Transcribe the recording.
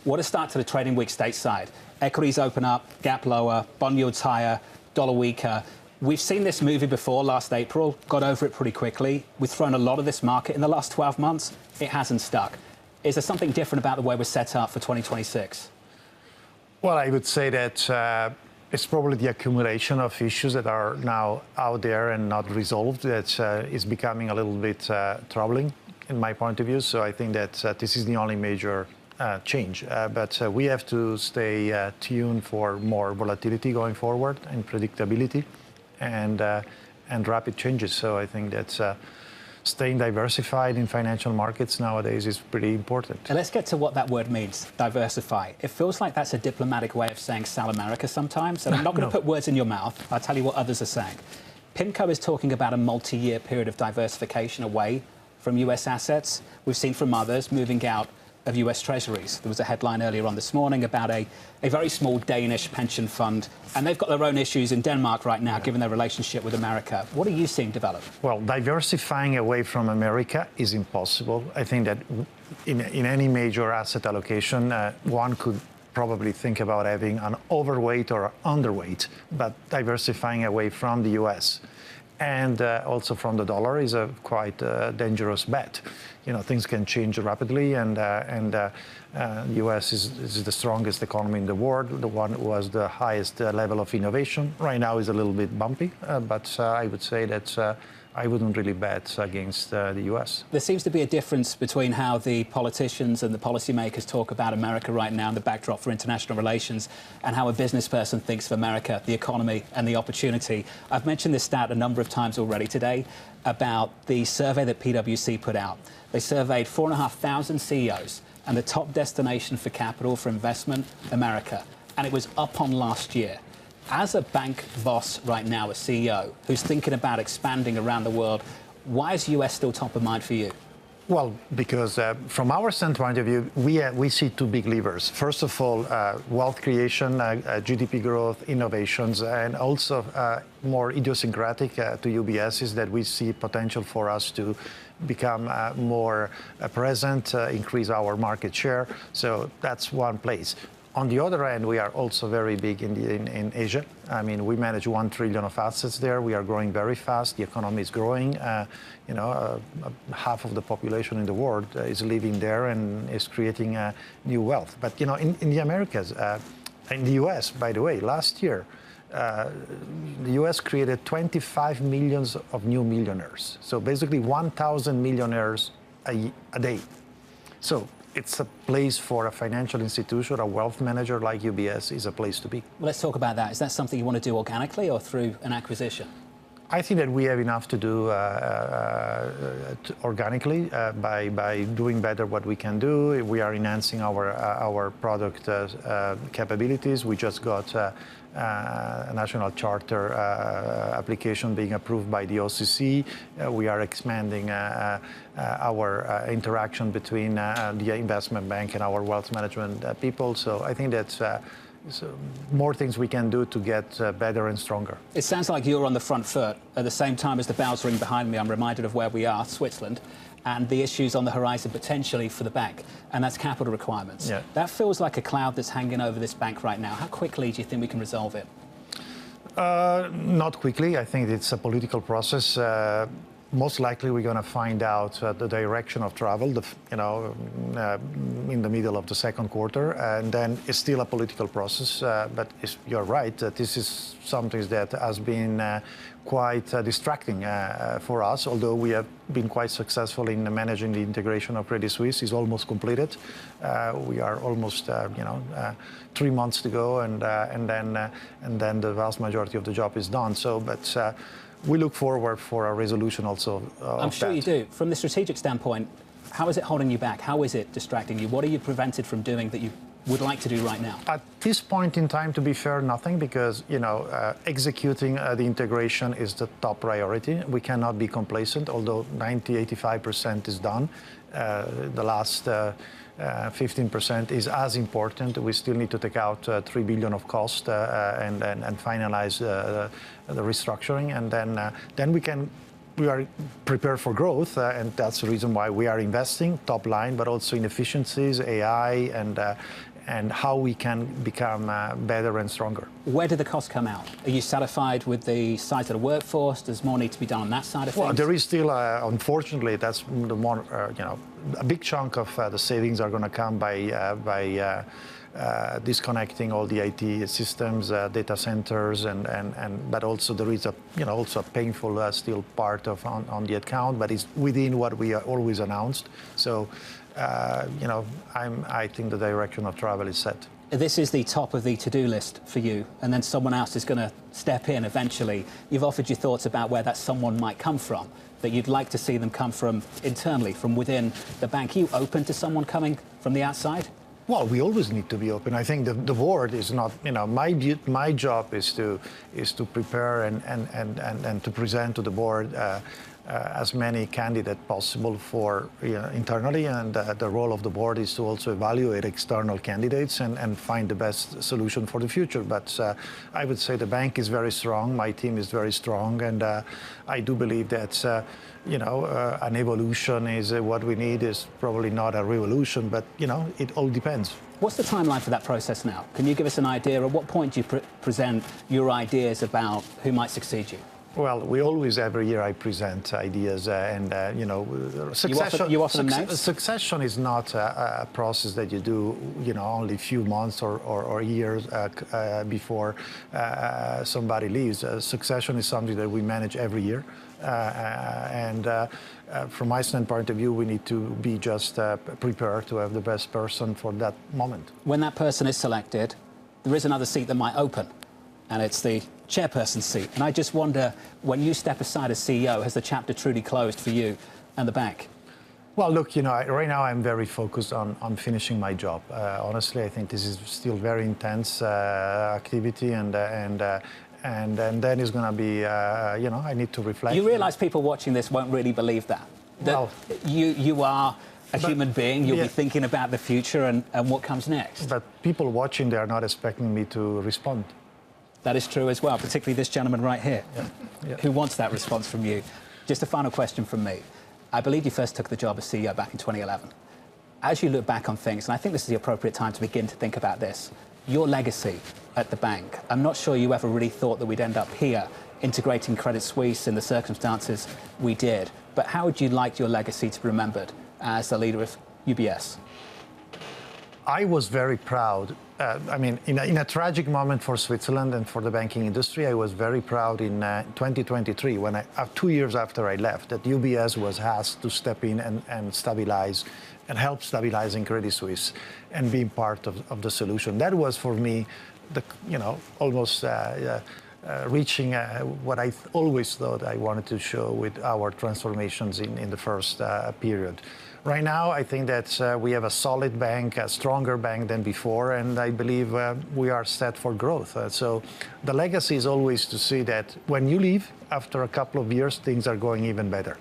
What a start to the trading week stateside. Equities open up, gap lower, bond yields higher, dollar weaker. We've seen this movie before last April, got over it pretty quickly. We've thrown a lot of this market in the last 12 months. It hasn't stuck. Is there something different about the way we're set up for 2026? Well, I would say that it's probably the accumulation of issues that are now out there and not resolved that is becoming a little bit troubling in my point of view. So I think that this is the only major change. But we have to stay tuned for more volatility going forward and predictability and rapid changes. So I think that staying diversified in financial markets nowadays is pretty important. And let's get to what that word means, diversify. It feels like that's a diplomatic way of saying sell America sometimes. And I'm not going to put words in your mouth. I'll tell you what others are saying. PIMCO is talking about a multi-year period of diversification away from US assets. We've seen from others moving out of US Treasuries. There was a headline earlier on this morning about a very small Danish pension fund, and they've got their own issues in Denmark right now, given their relationship with America. What are you seeing develop? Well, diversifying away from America is impossible. I think that in any major asset allocation, one could probably think about having an overweight or underweight, but diversifying away from the US and also from the dollar is a quite dangerous bet. You know, things can change rapidly, and the U.S. is the strongest economy in the world. The one who has the highest level of innovation. Right now is a little bit bumpy, but I would say that I wouldn't really bet against the U.S. There seems to be a difference between how the politicians and the policymakers talk about America right now and the backdrop for international relations and how a business person thinks of America, the economy and the opportunity. I've mentioned this stat a number of times already today about the survey that PwC put out. They surveyed 4,500 CEOs and the top destination for capital for investment, America, and it was up on last year. As a bank boss right now, a CEO, who's thinking about expanding around the world, why is US still top of mind for you? Well, because from our standpoint of view, we see two big levers. First of all, wealth creation, GDP growth, innovations, and also more idiosyncratic to UBS is that we see potential for us to become more present, increase our market share. So that's one place. On the other hand, we are also very big in Asia. I mean, we manage 1 trillion of assets there. We are growing very fast. The economy is growing. Half of the population in the world is living there and is creating new wealth. But, in the Americas, in the US, by the way, last year, the US created 25 million of new millionaires. So basically 1,000 millionaires a day. So it's a place for a financial institution, a wealth manager like UBS is a place to be. Well, let's talk about that. Is that something you want to do organically or through an acquisition? I think that we have enough to do organically by doing better what we can do. We are enhancing our product capabilities. We just got a national charter application being approved by the OCC. We are expanding our interaction between the investment bank and our wealth management people. So I think that's more things we can do to get better and stronger. It sounds like you're on the front foot. At the same time as the bells ring behind me, I'm reminded of where we are, Switzerland, and the issues on the horizon potentially for the bank, and that's capital requirements. Yeah. That feels like a cloud that's hanging over this bank right now. How quickly do you think we can resolve it? Not quickly. I think it's a political process. Most likely, we're going to find out the direction of travel, in the middle of the second quarter, and then it's still a political process. But you're right that this is something that has been quite distracting for us. Although we have been quite successful in managing the integration of Credit Suisse, is almost completed. We are almost 3 months to go, and then the vast majority of the job is done. So, but. We look forward for a resolution also. I'm sure you do. From the strategic standpoint, how is it holding you back? How is it distracting you? What are you prevented from doing that you would like to do right now? At this point in time, to be fair, nothing, because executing the integration is the top priority. We cannot be complacent, although 90–85% is done. The last 15% is as important. We still need to take out 3 billion of cost and finalize the restructuring, and then we are prepared for growth, and that's the reason why we are investing top line, but also in efficiencies, AI, and how we can become better and stronger. Where did the costs come out? Are you satisfied with the size of the workforce? Does more need to be done on that side of things? Well, there is still, unfortunately, that's the more, a big chunk of the savings are going to come by disconnecting all the IT systems, data centers, but also there is also a painful still part of on the account, but it's within what we always announced. So, I think the direction of travel is set. This is the top of the to-do list for you, and then someone else is going to step in eventually. You've offered your thoughts about where that someone might come from, that you'd like to see them come from internally, from within the bank. Are you open to someone coming from the outside? Well, we always need to be open. I think the board is not, my job is to prepare and to present to the board as many candidates possible for internally, and the role of the board is to also evaluate external candidates and find the best solution for the future. But I would say the bank is very strong, my team is very strong, and I do believe that an evolution is what we need. Is probably not a revolution, but it all depends. What's the timeline for that process now? Can you give us an idea? At what point do you present your ideas about who might succeed you? Well, we always, every year, I present ideas, and succession. You offer them names? Succession is not a process that you do, only a few months or years before somebody leaves. Succession is something that we manage every year, from my standpoint of view, we need to be just prepared to have the best person for that moment. When that person is selected, there is another seat that might open, and it's the chairperson's seat. And I just wonder, when you step aside as CEO, has the chapter truly closed for you and the bank? Well, look, right now I'm very focused on finishing my job. Honestly, I think this is still very intense activity, and then it's going to be, I need to reflect. You realise people watching this won't really believe that? That you are a human being, you'll be thinking about the future and what comes next. But people watching, they are not expecting me to respond. That is true as well, particularly this gentleman right here, who wants that response from you. Just a final question from me. I believe you first took the job as CEO back in 2011. As you look back on things, and I think this is the appropriate time to begin to think about this, your legacy at the bank, I'm not sure you ever really thought that we'd end up here integrating Credit Suisse in the circumstances we did. But how would you like your legacy to be remembered as the leader of UBS? I was very proud. In a tragic moment for Switzerland and for the banking industry, I was very proud in 2023, when 2 years after I left, that UBS was asked to step in and stabilize and help stabilizing Credit Suisse and being part of the solution. That was for me, almost reaching what I always thought I wanted to show with our transformations in the first period. Right now, I think that we have a solid bank, a stronger bank than before, and I believe we are set for growth. So the legacy is always to see that when you leave, after a couple of years, things are going even better.